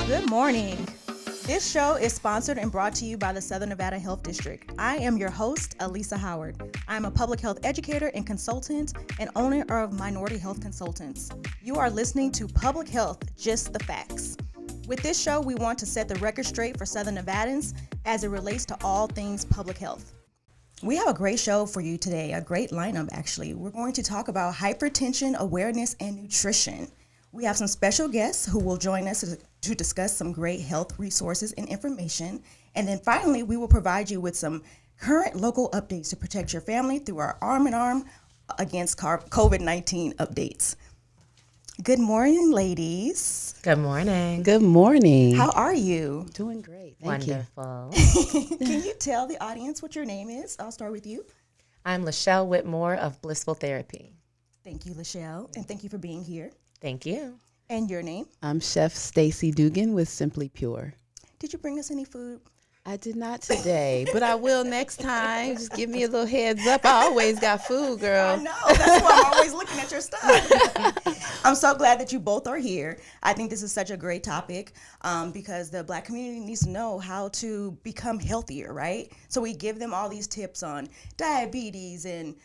Good morning. This show is sponsored and brought to you by the Southern Nevada Health District. I am your host, Elisa Howard. I'm a public health educator and consultant and owner of Minority Health Consultants. You are listening to Public Health, Just the Facts. With this show, we want to set the record straight for Southern Nevadans as it relates to all things public health. We have a great show for you today, a great lineup actually. We're going to talk about hypertension, awareness, and nutrition. We have some special guests who will join us to discuss some great health resources and information. And then finally, we will provide you with some current local updates to protect your family through our Arm in Arm against COVID-19 updates. Good morning, ladies. Good morning. Good morning. How are you? Doing great. Wonderful. Can you tell the audience what your name is? I'll start with you. I'm Lachelle Whitmore of Blissful Therapy. Thank you, Lachelle, and thank you for being here. Thank you. And your name? I'm Chef Stacy Dugan with Simply Pure. Did you bring us any food? I did not today, but I will next time. Just give me a little heads up. I always got food, girl. I know. That's why I'm always looking at your stuff. I'm so glad that you both are here. I think this is such a great topic because the Black community needs to know how to become healthier, right? So we give them all these tips on diabetes and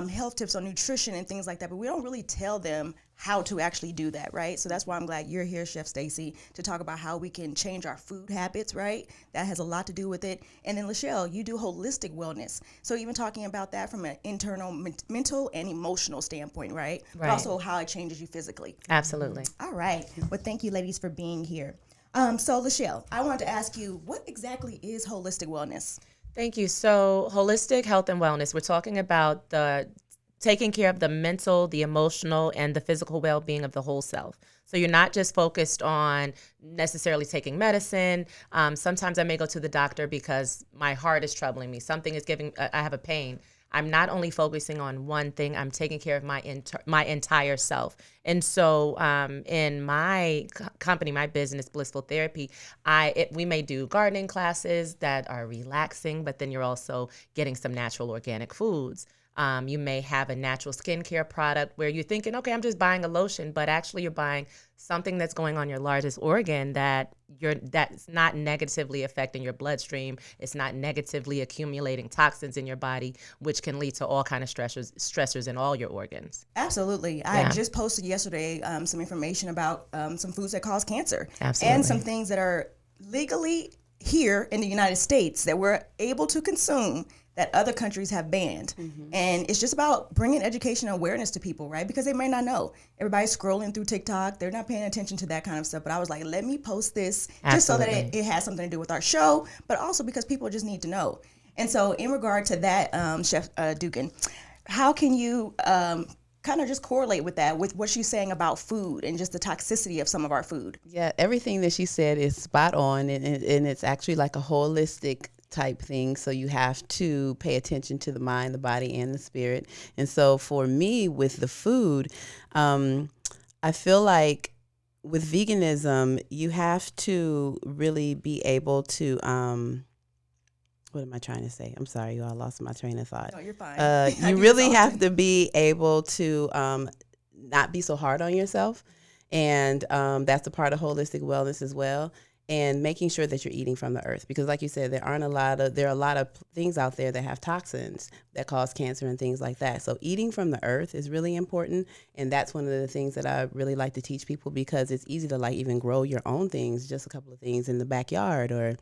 health tips on nutrition and things like that, but we don't really tell them how to actually do that, right? So that's why I'm glad you're here, Chef Stacy, to talk about how we can change our food habits, right? That has a lot to do with it. And then Lachelle, you do holistic wellness. So even talking about that from an internal, mental, and emotional standpoint, right? But also how it changes you physically. Absolutely. All right. Well, thank you, ladies, for being here. So Lachelle, I wanted to ask you, what exactly is holistic wellness? Thank you. So holistic health and wellness, we're talking about the taking care of the mental, the emotional, and the physical well-being of the whole self. So you're not just focused on necessarily taking medicine. Sometimes I may go to the doctor because my heart is troubling me. Something is I have a pain. I'm not only focusing on one thing, I'm taking care of my entire self. And so in my company, my business, Blissful Therapy, we may do gardening classes that are relaxing, but then you're also getting some natural organic foods. You may have a natural skincare product where you're thinking, okay, I'm just buying a lotion, but actually you're buying something that's going on your largest organ that's not negatively affecting your bloodstream. It's not negatively accumulating toxins in your body, which can lead to all kind of stressors in all your organs. Absolutely. Yeah. I just posted yesterday some information about some foods that cause cancer. Absolutely. And some things that are legally here in the United States that we're able to consume that other countries have banned. Mm-hmm. And it's just about bringing education and awareness to people, right? Because they may not know. Everybody's scrolling through TikTok. They're not paying attention to that kind of stuff. But I was like, let me post this just so that it has something to do with our show, but also because people just need to know. And so in regard to that, Chef Dugan, how can you kind of just correlate with that, with what she's saying about food and just the toxicity of some of our food? Yeah, everything that she said is spot on, and it's actually like a holistic type thing. So you have to pay attention to the mind, the body, and the spirit. And so for me with the food, I feel like with veganism, you have to really be able to, what am I trying to say? I'm sorry, you all lost my train of thought. No, you're fine. You really have to be able to not be so hard on yourself. And that's a part of holistic wellness as well. And making sure that you're eating from the earth, because like you said, there are a lot of things out there that have toxins that cause cancer and things like that. So eating from the earth is really important, and that's one of the things that I really like to teach people, because it's easy to like even grow your own things, just a couple of things in the backyard. Or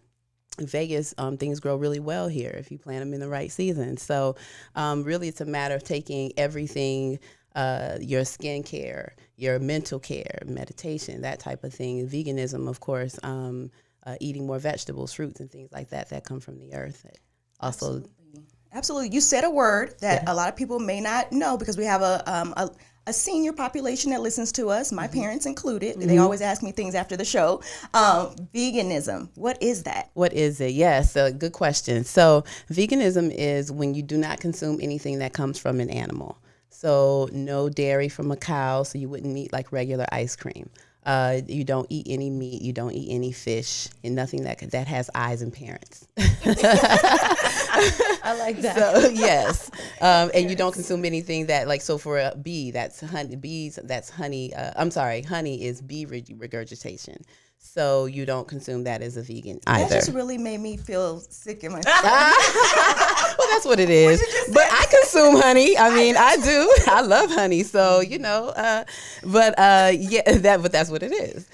in Vegas, things grow really well here if you plant them in the right season. So really it's a matter of taking everything, your skincare, your mental care, meditation, that type of thing. Veganism, of course, eating more vegetables, fruits, and things like that come from the earth. Also, Absolutely. You said a word that a lot of people may not know, because we have a senior population that listens to us, my parents included. They always ask me things after the show. Veganism, what is that? What is it? Yes, a good question. So veganism is when you do not consume anything that comes from an animal. So no dairy from a cow, so you wouldn't eat like regular ice cream. You don't eat any meat, you don't eat any fish, and nothing that has eyes and parents. I like that. So yes, and you don't consume anything that, like, so for a bee, that's honey. Honey is bee regurgitation. So you don't consume that as a vegan That either. just really made me feel sick in my stomach. Well, that's what it is. But I consume honey. I mean, I do. I love honey. So, but that's what it is.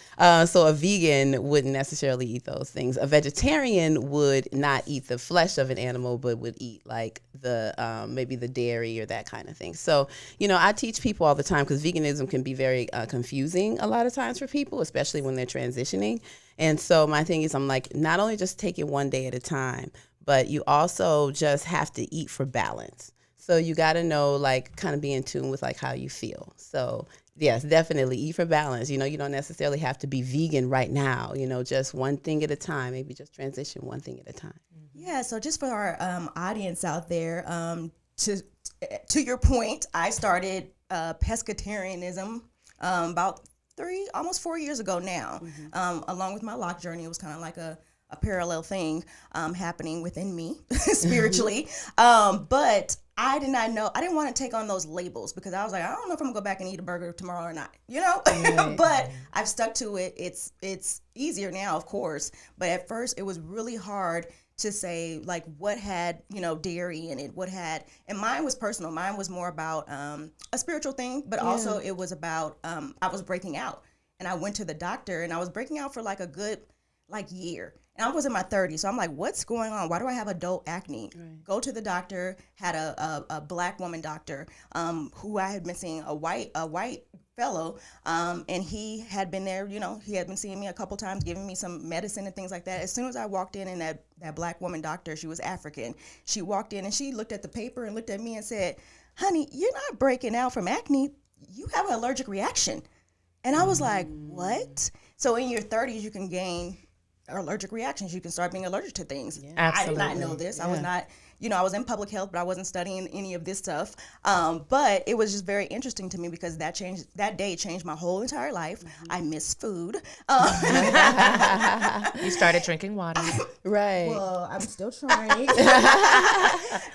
So a vegan wouldn't necessarily eat those things. A vegetarian would not eat the flesh of an animal, but would eat like the maybe the dairy or that kind of thing. So, I teach people all the time because veganism can be very confusing a lot of times for people, especially when they're transitioning. And so my thing is, I'm like, not only just take it one day at a time, but you also just have to eat for balance. So you got to know, like, kind of be in tune with like how you feel. So yes, definitely eat for balance. You don't necessarily have to be vegan right now, just one thing at a time, maybe just transition one thing at a time. Yeah, so just for our audience out there, to your point, I started pescatarianism about almost 4 years ago now. Along with my lock journey, it was kind of like a parallel thing happening within me spiritually. But I did not know, I didn't want to take on those labels because I was like, I don't know if I'm gonna go back and eat a burger tomorrow or not, Right. But I've stuck to it. It's easier now, of course, but at first it was really hard to say like what had dairy in it, and mine was personal. Mine was more about a spiritual thing, but also it was about I was breaking out, and I went to the doctor, and I was breaking out for like a good year, and I was in my 30s, so I'm like, what's going on? Why do I have adult acne? Right. Go to the doctor. Had a black woman doctor who I had been seeing, a white fellow, and he had been there, he had been seeing me a couple times, giving me some medicine and things like that. As soon as I walked in, and that black woman doctor, she was African, she walked in and she looked at the paper and looked at me and said, honey, you're not breaking out from acne, you have an allergic reaction. And I was like, what? So in your 30s, you can gain allergic reactions. You can start being allergic to things. Yeah. I did not know this. Yeah. I was not, I was in public health, but I wasn't studying any of this stuff. But it was just very interesting to me because that day changed my whole entire life. Mm-hmm. I miss food. You started drinking water. Right. Well, I'm still trying.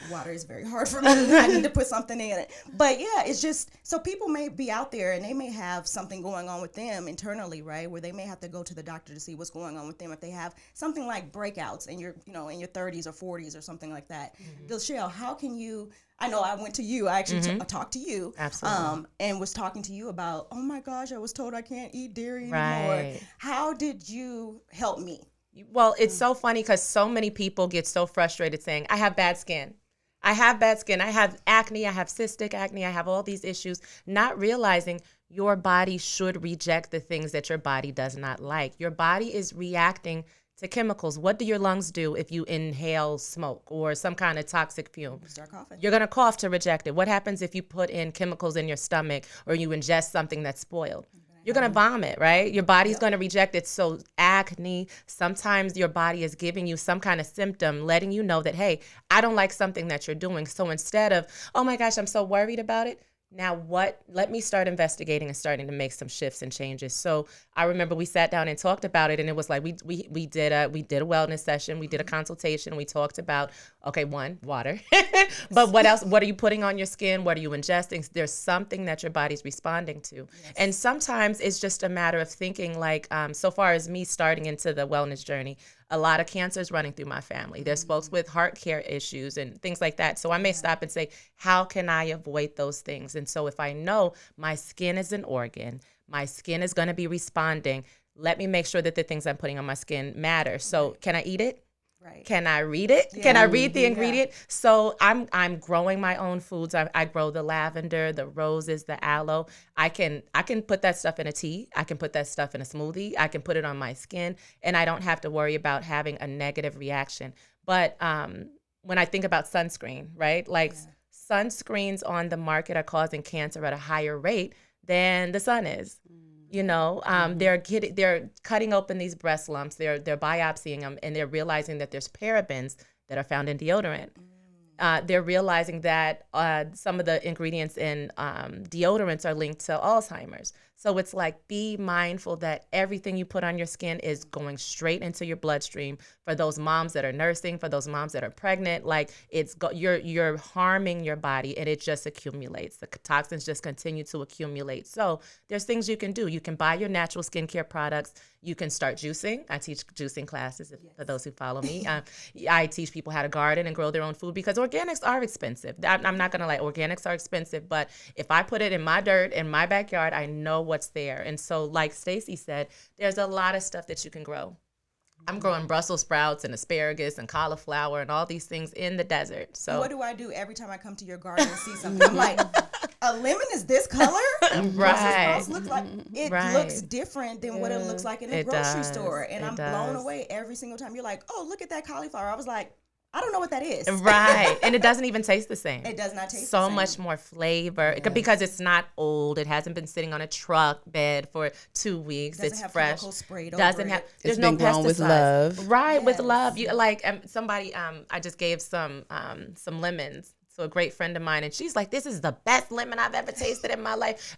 Water is very hard for me. I need to put something in it. But yeah, it's just, so people may be out there and they may have something going on with them internally, right? Where they may have to go to the doctor to see what's going on with them if they have something like breakouts in your 30s or 40s or something like that. Mm-hmm. Michelle, how can you, I know I went to you, I actually talked to you. Absolutely. And was talking to you about, oh my gosh, I was told I can't eat dairy anymore. How did you help me? Well, it's so funny because so many people get so frustrated saying, I have bad skin. I have acne, I have cystic acne, I have all these issues, not realizing your body should reject the things that your body does not like. Your body is reacting to chemicals. What do your lungs do if you inhale smoke or some kind of toxic fume? Start coughing. You're going to cough to reject it. What happens if you put in chemicals in your stomach or you ingest something that's spoiled? You're going to vomit, right? Your body's going to reject it. So acne, sometimes your body is giving you some kind of symptom, letting you know that, hey, I don't like something that you're doing. So instead of, oh my gosh, I'm so worried about it, now what? Let me start investigating and starting to make some shifts and changes. So I remember we sat down and talked about it, and it was like we did a wellness session, we did a consultation, we talked about, okay, one, water, but what else? What are you putting on your skin? What are you ingesting? There's something that your body's responding to, and sometimes it's just a matter of thinking. Like so far as me starting into the wellness journey, a lot of cancer is running through my family. There's folks with heart care issues and things like that. So I may stop and say, how can I avoid those things? And so if I know my skin is an organ, my skin is going to be responding, let me make sure that the things I'm putting on my skin matter. So can I eat it? Right. Can I read it? Yeah. Can I read the ingredient? Yeah. So I'm growing my own foods. I grow the lavender, the roses, the aloe. I can put that stuff in a tea. I can put that stuff in a smoothie. I can put it on my skin, and I don't have to worry about having a negative reaction. But when I think about sunscreen, right? Like sunscreens on the market are causing cancer at a higher rate than the sun is. They're cutting open these breast lumps. They're biopsying them, and they're realizing that there's parabens that are found in deodorant. They're realizing that some of the ingredients in deodorants are linked to Alzheimer's. So it's like, be mindful that everything you put on your skin is going straight into your bloodstream. For those moms that are nursing, for those moms that are pregnant, like you're harming your body, and it just accumulates. The toxins just continue to accumulate. So there's things you can do. You can buy your natural skincare products. You can start juicing. I teach juicing classes for those who follow me. I teach people how to garden and grow their own food, because organics are expensive. I'm not going to lie, organics are expensive, but if I put it in my dirt, in my backyard, I know what's there. And so like Stacey said, there's a lot of stuff that you can grow. I'm growing Brussels sprouts and asparagus and cauliflower and all these things in the desert. So what do I do every time I come to your garden and see something? I'm like, a lemon is this color? Right. Look like it looks different than what it looks like in the grocery store. And I'm blown away every single time. You're like, oh, look at that cauliflower. I was like, I don't know what that is. Right. And it doesn't even tast the same. It does not taste so the same. much more flavor because it's not old. It hasn't been sitting on a truck bed for 2 weeks. Doesn't it's have fresh. chemicals sprayed Doesn't over have. it. There's It's no been grown pesticides. with love. Right, with Yes. love. You like somebody. I just gave some lemons. So a great friend of mine, and she's like, "This is the best lemon I've ever tasted in my life."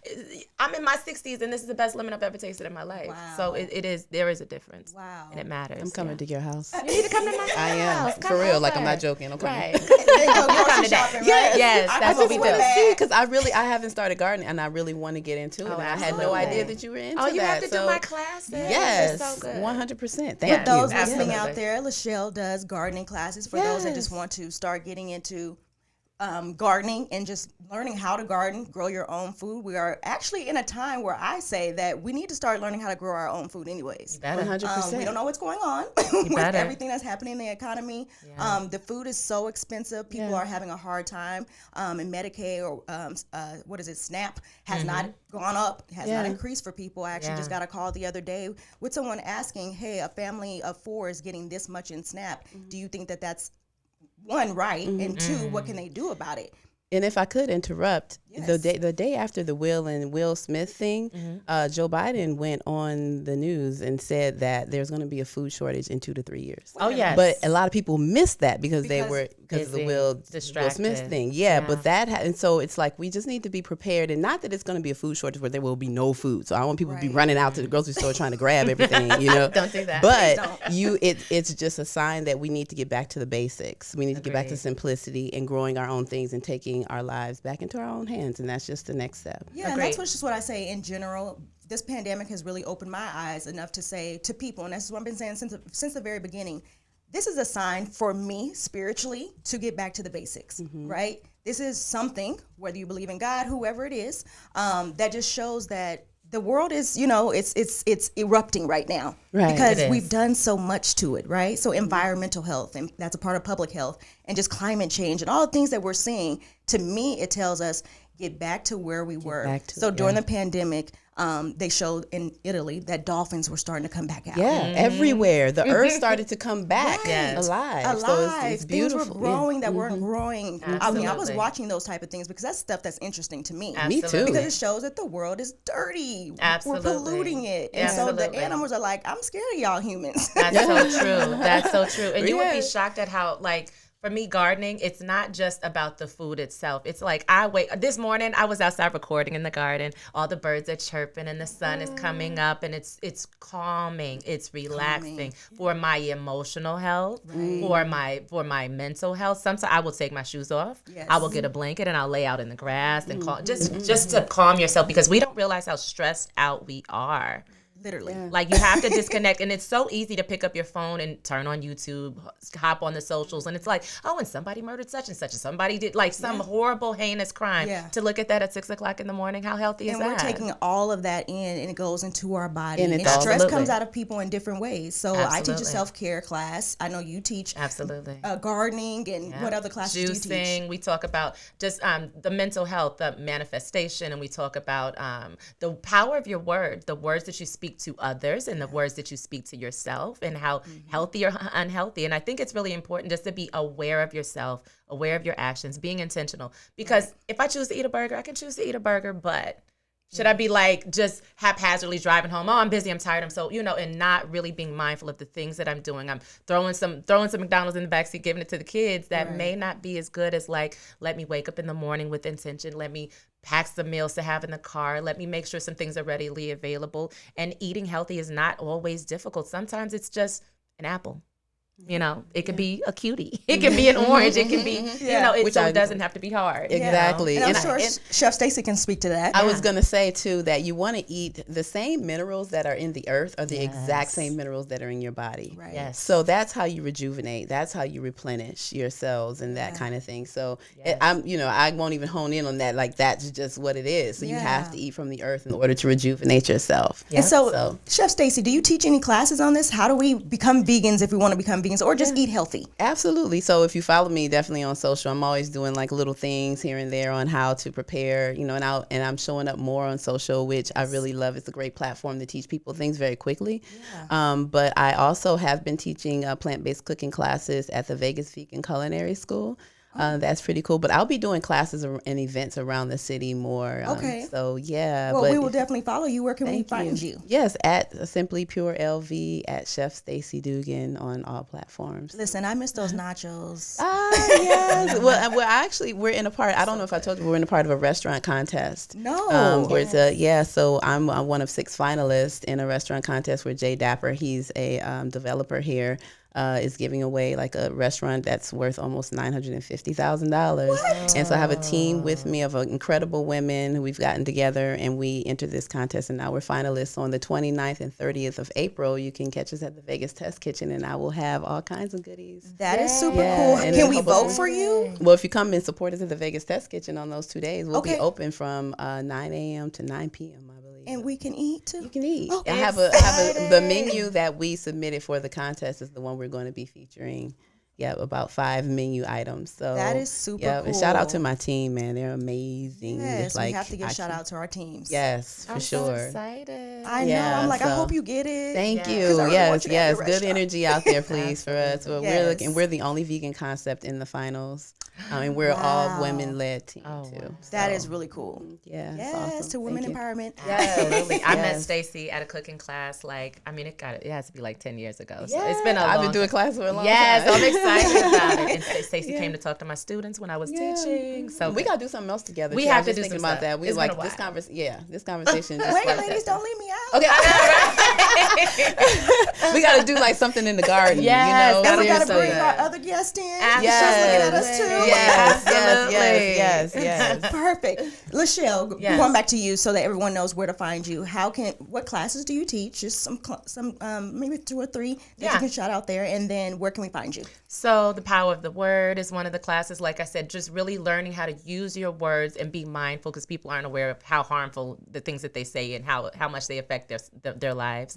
I'm in my 60s, and this is the best lemon I've ever tasted in my life. Wow. So it is. There is a difference. Wow. And it matters. I'm coming to your house. You need to come to my house. I am. Come For real. Like, I'm over. not joking. I'm coming. Right. Then go Come grocery to shopping, that. right? Yes, I that's go what we with do. that. Because I haven't started gardening, and I really want to get into it. Oh, And I had no absolutely. idea that you were into Oh, that. you have to do So, my classes. Yes, It's so good. 100%. For Thank those you. listening Absolutely. out there, Lachelle does gardening classes for those that just Yes. want to start getting into gardening and just learning how to garden, grow your own food. We are actually in a time where I say that we need to start learning how to grow our own food anyways. Better. 100%. We don't know what's going on with better. everything that's happening in the economy. Yeah. The food is so expensive. People are having a hard time. And Medicaid or SNAP has not gone up, has not increased for people. I actually just got a call the other day with someone asking, hey, a family of 4 is getting this much in SNAP. Do you think that that's one, right, and two, what can they do about it? And if I could interrupt, Yes. the day after the Will Smith thing, Joe Biden went on the news and said that there's going to be a food shortage in 2 to 3 years. Oh, yes. But a lot of people missed that because of the busy, Will distracted. Smith thing. Yeah. But and so it's like we just need to be prepared, and not that it's going to be a food shortage where there will be no food. So I don't want people to be running out to the grocery store trying to grab everything, you know. Don't do that. But it's just a sign that we need to get back to the basics. We need to get back to Agreed. simplicity and growing our own things and taking our lives back into our own hands, and that's just the next step. Yeah, and that's just what I say in general. This pandemic has really opened my eyes enough to say to people, and that's what I've been saying since the very beginning, this is a sign for me spiritually to get back to the basics, right? This is something, whether you believe in God, whoever it is, that just shows that the world is, it's erupting right now, Right. because It is. we've done so much to it, right? So environmental health, and that's a part of public health, and just climate change and all the things that we're seeing. To me, it tells us get back to where we were. back to So it, during the pandemic, they showed in Italy that dolphins were starting to come back out. Yeah, everywhere. The earth started to come back Yes. alive. Alive. So it's beautiful. Things were growing that weren't growing. I mean, I was Absolutely. watching those type of things because that's stuff that's interesting to me. Me too. Absolutely. Because it shows that the world is dirty. Absolutely. We're polluting it. And so Absolutely. the animals are like, I'm scared of y'all humans. That's so true. That's so true. And you would be Yeah. shocked at how, like, for me, gardening, it's not just about the food itself. It's like this morning I was outside recording in the garden. All the birds are chirping and the sun is coming up, and it's calming. It's relaxing for my emotional health, for my mental health. Sometimes I will take my shoes off. Yes. I will get a blanket and I'll lay out in the grass and just to calm yourself, because we don't realize how stressed out we are. Literally. Like, you have to disconnect, and it's so easy to pick up your phone and turn on YouTube, hop on the socials, and it's like, oh, and somebody murdered such and such, and somebody did like some horrible, heinous crime. Yeah. To look at that at 6 o'clock in the morning, how healthy is And that? we're taking all of that in, and it goes into our body. And And, it's stress Absolutely. comes out of people in different ways. So I teach a Absolutely. self-care class. I know you teach Absolutely. gardening, and what other classes do you teach? Juicing. We talk about just the mental health, the manifestation, and we talk about the power of your word, the words that you speak to others, and the words that you speak to yourself, and how healthy or unhealthy. And I think it's really important just to be aware of yourself, aware of your actions, being intentional. Because if I choose to eat a burger, I can choose to eat a burger, but should I be like just haphazardly driving home? Oh, I'm busy, I'm tired, I'm so, and not really being mindful of the things that I'm doing. I'm throwing some McDonald's in the backseat, giving it to the kids that may not be as good as, like, let me wake up in the morning with intention. Let me packs the meals to have in the car. Let me make sure some things are readily available. And eating healthy is not always difficult. Sometimes it's just an apple. You know, it could be a cutie. It can be an orange. It can be, it doesn't have to be hard. Exactly. And I'm sure Chef Stacy can speak to that. I was going to say, too, that you want to eat the same minerals that are in the earth are the exact same minerals that are in your body. Right. Yes. So that's how you rejuvenate. That's how you replenish your cells and that kind of thing. So I won't even hone in on that. Like, that's just what it is. So you have to eat from the earth in order to rejuvenate yourself. And so, Chef Stacy, do you teach any classes on this? How do we become vegans if we want to become vegans, or just eat healthy? Absolutely. So if you follow me definitely on social, I'm always doing like little things here and there on how to prepare, and I'm showing up more on social, which I really love. It's a great platform to teach people things very quickly. But I also have been teaching plant-based cooking classes at the Vegas Vegan Culinary School. That's pretty cool. But I'll be doing classes and events around the city more. Okay. So, yeah. Well, we will definitely follow you. Where can we find you? Yes, at Simply Pure LV, at Chef Stacy Dugan on all platforms. Listen, I miss those nachos. Yes. Well, actually, we're in a part. I don't know if I told you, we're in a part of a restaurant contest. No. Where it's so I'm one of 6 finalists in a restaurant contest where Jay Dapper, he's a developer here, is giving away like a restaurant that's worth almost $950,000. And so I have a team with me of incredible women who we've gotten together, and we entered this contest, and now we're finalists. On the 29th and 30th of April, you can catch us at the Vegas Test Kitchen, and I will have all kinds of goodies. That is super cool. And can we vote for you? Well, if you come and support us at the Vegas Test Kitchen on those 2 days, we'll be Okay. open from 9 a.m. to 9 p.m., I believe. And we can eat too. You can eat. Oh, I have the menu that we submitted for the contest is the one we're going to be featuring. Yeah, about 5 menu items. So that is super cool. And shout out to my team, man. They're amazing. Yes, we have to give shout out to our teams. Yes, for I'm sure. so excited. I know. I'm like, I hope you get it. Thank you. 'Cause I really want you to have your Good restaurant. energy out there, please, for us. Well, Yes. we're the only vegan concept in the finals. And we're all women-led team, too. Wow. That is really cool. Yeah, Yes, awesome. to women Thank you. empowerment. Absolutely. I met Yes. Stacy at a cooking class. It has to be like 10 years ago. So it's been I've long been doing time. classes for a long Yes, time. I'm excited about it. And Stacy came to talk to my students when I was teaching. So we gotta do something else together. We too. I have was to just do thinking some about stuff. that. We It's like been a this while. this conversation. Just Wait, like ladies, don't leave me out. Okay, we gotta do like something in the garden. Yes, you know, And we gotta Seriously. bring our other guests in. Absolutely. She's looking at us too. Yes. Perfect. Lachelle, Yes. going back to you so that everyone knows where to find you. What classes do you teach? Just some maybe 2 or 3 that you can shout out there, and then where can we find you? So the power of the word is one of the classes. Like I said, just really learning how to use your words and be mindful, because people aren't aware of how harmful the things that they say and how much they affect their lives.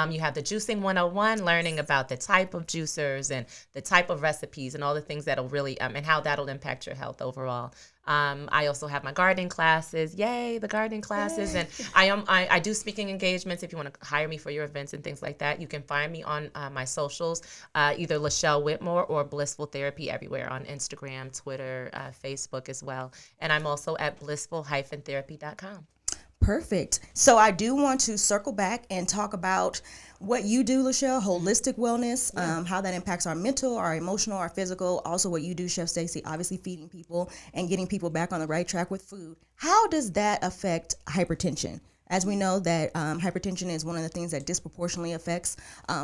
You have the juicing 101, learning about the type of juicers and the type of recipes and all the things that'll really and how that'll impact your health overall. I also have my gardening classes. Yay, the gardening classes. And I do speaking engagements. If you want to hire me for your events and things like that, you can find me on my socials, either Lachelle Whitmore or Blissful Therapy everywhere on Instagram, Twitter, Facebook as well. And I'm also at blissful-therapy.com. Perfect. So I do want to circle back and talk about what you do, Lachelle, holistic wellness, how that impacts our mental, our emotional, our physical. Also what you do, Chef Stacy, obviously feeding people and getting people back on the right track with food. How does that affect hypertension? As we know that hypertension is one of the things that disproportionately affects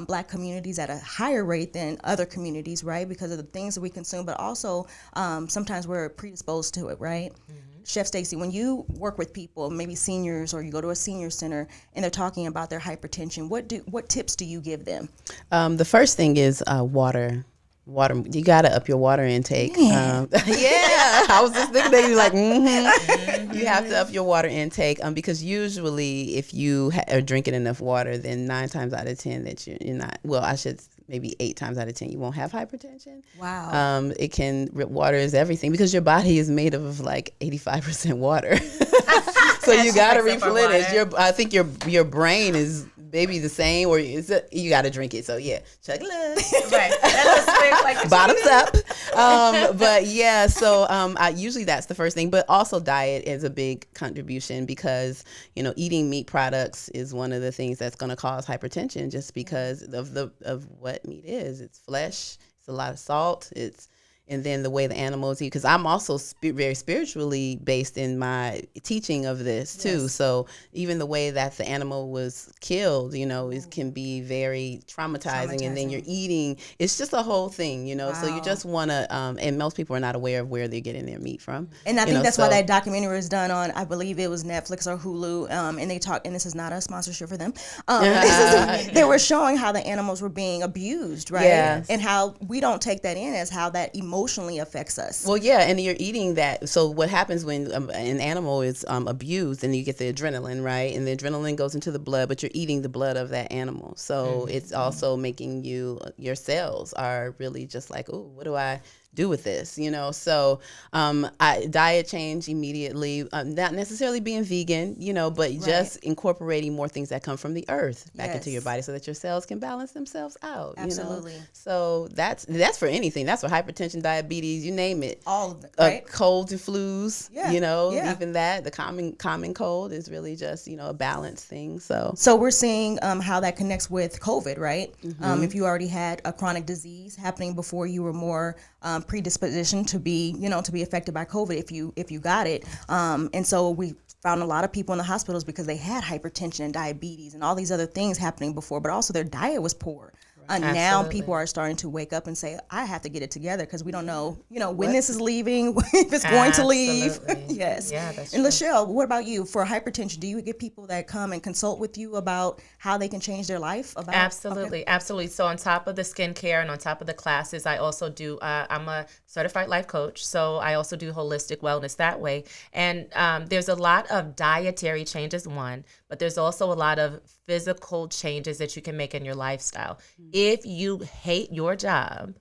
Black communities at a higher rate than other communities, right? Because of the things that we consume, but also sometimes we're predisposed to it, right? Mm-hmm. Chef Stacy, when you work with people, maybe seniors, or you go to a senior center and they're talking about their hypertension, what tips do you give them? The first thing is water. Water, you gotta up your water intake. I was just thinking that you're like, you have to up your water intake because usually if you are drinking enough water, then 9 times out of 10 that you're not. Well, I should maybe 8 times out of 10 you won't have hypertension. Wow. Water is everything because your body is made of like 85% water. So you gotta replenish. I think your brain is maybe the same, or you got to drink it. So yeah, chug a look. Right. Bottoms up. But yeah, so usually that's the first thing. But also diet is a big contribution because eating meat products is one of the things that's going to cause hypertension just because of what meat is. It's flesh. It's a lot of salt. and then the way the animals eat, because I'm also very spiritually based in my teaching of this too. Yes. So even the way that the animal was killed, it can be very traumatizing. And then you're eating, it's just a whole thing, so you just want to, and most people are not aware of where they're getting their meat from. And I think that's why that documentary was done on, I believe it was Netflix or Hulu, and they talk, and this is not a sponsorship for them, they were showing how the animals were being abused, right? Yes. And how we don't take that in as how that emotionally affects us. Well, yeah, and you're eating that. So what happens when an animal is abused, and you get the adrenaline, right? And the adrenaline goes into the blood, but you're eating the blood of that animal. So it's also making your cells are really just like, oh, what do I do with this? So diet change immediately, not necessarily being vegan, but just incorporating more things that come from the earth back into your body so that your cells can balance themselves out. Absolutely. So that's for anything. That's for hypertension, diabetes, you name it. All of it, right? Colds and flus, Yeah. even that, the common cold is really just, a balanced thing. So we're seeing how that connects with COVID, right? If you already had a chronic disease happening before, you were more predisposition to be affected by COVID if you got it. And so we found a lot of people in the hospitals because they had hypertension and diabetes and all these other things happening before, but also their diet was poor. Now people are starting to wake up and say, I have to get it together because we don't know, when this is leaving, if it's going to leave. Yes. Yeah, that's and true. Lachelle, what about you? For hypertension, do you get people that come and consult with you about how they can change their life? Absolutely. So on top of the skincare and on top of the classes, I also do, I'm a certified life coach. So I also do holistic wellness that way. And there's a lot of dietary changes, but there's also a lot of physical changes that you can make in your lifestyle. If you hate your job,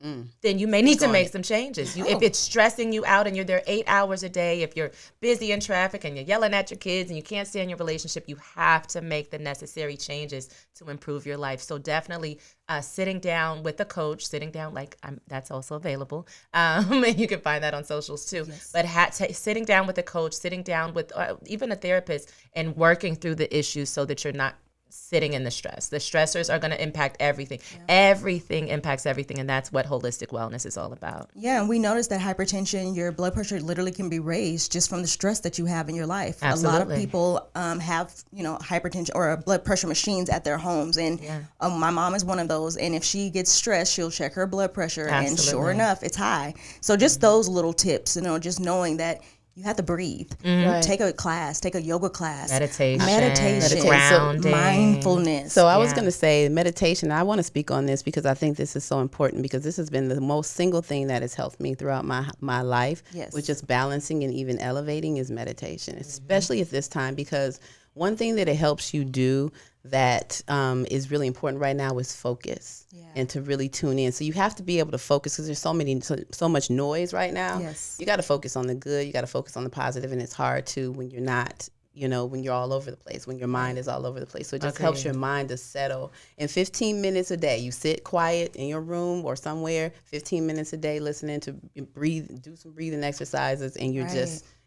then you may need to make some changes. If it's stressing you out and you're there 8 hours a day, if you're busy in traffic and you're yelling at your kids and you can't stay in your relationship, you have to make the necessary changes to improve your life. So definitely sitting down with a coach, that's also available. And you can find that on socials too. Yes. But sitting down with a coach, sitting down with even a therapist and working through the issues so that you're not sitting in the stress. The stressors are going to impact everything. Yeah. Everything impacts everything, and that's what holistic wellness is all about. Yeah, and we noticed that hypertension, your blood pressure literally can be raised just from the stress that you have in your life. Absolutely. A lot of people have, hypertension or blood pressure machines at their homes, and my mom is one of those, and if she gets stressed, she'll check her blood pressure, Absolutely. And sure enough, it's high. So just those little tips, just knowing that you have to breathe. Right. Take a class, take a yoga class. Meditation. Grounding. Mindfulness. So I was going to say meditation. I want to speak on this because I think this is so important because this has been the most single thing that has helped me throughout my life. Yes. With just balancing and even elevating is meditation, especially at this time, because one thing that it helps you do that is really important right now is focus and to really tune in. So you have to be able to focus because there's so much noise right now. Yes. You got to focus on the good. You got to focus on the positive, and it's hard to when you're not, when you're all over the place, when your mind is all over the place. So it just helps your mind to settle. And 15 minutes a day, you sit quiet in your room or somewhere, 15 minutes a day listening to breathe, do some breathing exercises, and you're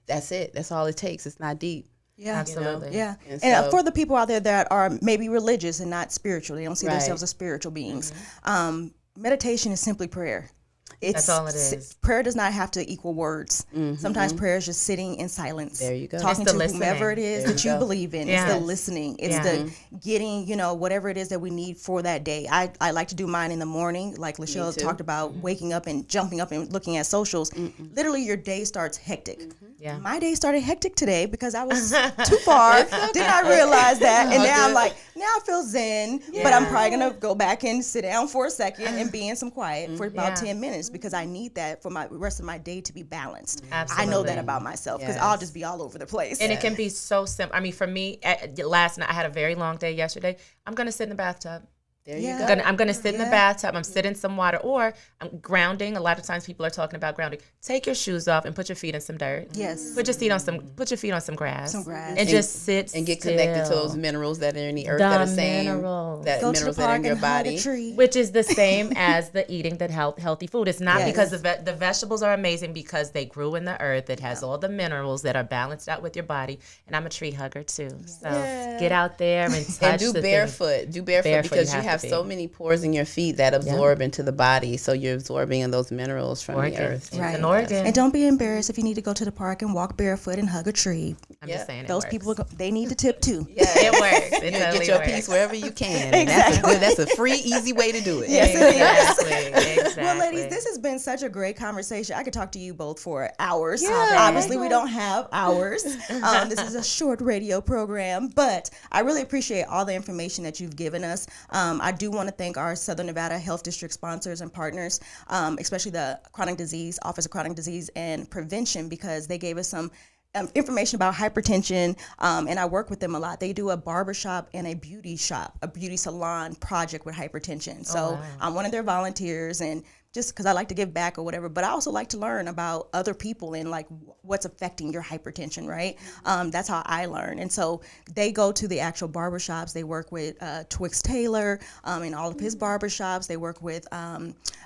that's it. That's all it takes. It's not deep. Yeah, absolutely. Yeah, and for the people out there that are maybe religious and not spiritual, they don't see themselves as spiritual beings. Meditation is simply prayer. That's all it is. Prayer does not have to equal words. Sometimes prayer is just sitting in silence. There you go. Talking to listening. whomever it is that you believe in. Yes. It's the listening. It's the getting, whatever it is that we need for that day. I like to do mine in the morning, like Lachelle talked about, waking up and jumping up and looking at socials. Literally, your day starts hectic. Yeah. My day started hectic today because I was too far. Did not realize that. And now I'm like, now I feel zen, but I'm probably going to go back and sit down for a second and be in some quiet for about 10 minutes because I need that for my rest of my day to be balanced. Absolutely. I know that about myself because I'll just be all over the place. And it can be so simple. I mean, for me, last night, I had a very long day yesterday. I'm going to sit in the bathtub. There you go. I'm gonna sit in the bathtub. I'm sitting in some water, or I'm grounding. A lot of times people are talking about grounding. Take your shoes off and put your feet in some dirt. Yes. Put your feet on some grass. And just sit and get still. connected to those minerals that are in the earth that are saying minerals. that Go minerals to the that are park in your and hug body. a tree. Which is the same as the eating that healthy food. It's not because the vegetables are amazing because they grew in the earth. It has all the minerals that are balanced out with your body. And I'm a tree hugger too. So get out there and touch And do the barefoot. things. Do barefoot because you have so many pores in your feet that absorb into the body, so you're absorbing those minerals from the earth. It's an organ. And don't be embarrassed if you need to go to the park and walk barefoot and hug a tree. I'm just saying, those people, they need to tip too. Yeah, it works. It totally get your works. piece wherever you can. And that's a free, easy way to do it. Yes, Exactly. Well, ladies, this has been such a great conversation. I could talk to you both for hours. Yeah, Obviously, we don't have hours. This is a short radio program, but I really appreciate all the information that you've given us. I do want to thank our Southern Nevada Health District sponsors and partners, especially the Office of Chronic Disease and Prevention, because they gave us some information about hypertension, and I work with them a lot. They do a barbershop and a beauty salon project with hypertension. So I'm one of their volunteers, and just because I like to give back or whatever, but I also like to learn about other people and like what's affecting your hypertension, right? That's how I learn. And so they go to the actual barbershops. They work with Twix Taylor in all of his barbershops. They work with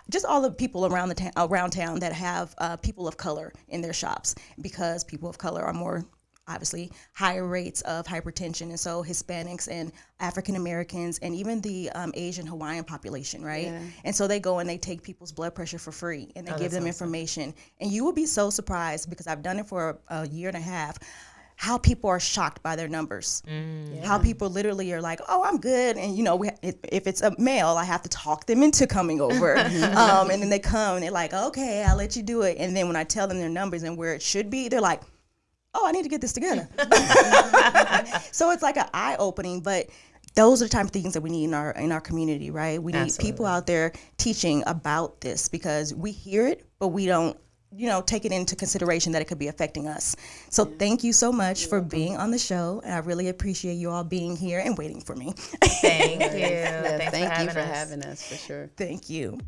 just all the people around town that have people of color in their shops, because people of color are more obviously higher rates of hypertension, and so Hispanics and African Americans and even the Asian Hawaiian population, right? Yeah. And so they go and they take people's blood pressure for free, and they give them information. And you will be so surprised, because I've done it for a year and a half, how people are shocked by their numbers. How people literally are like, oh, I'm good. And, if it's a male, I have to talk them into coming over. And then they come and they're like, okay, I'll let you do it. And then when I tell them their numbers and where it should be, they're like, oh, I need to get this together. So it's like an eye-opening, but those are the type of things that we need in our community, right? We need people out there teaching about this, because we hear it, but we don't, take it into consideration that it could be affecting us. So thank you so much for being on the show, and I really appreciate you all being here and waiting for me. Thank you. Thank you for having us, for sure. Thank you.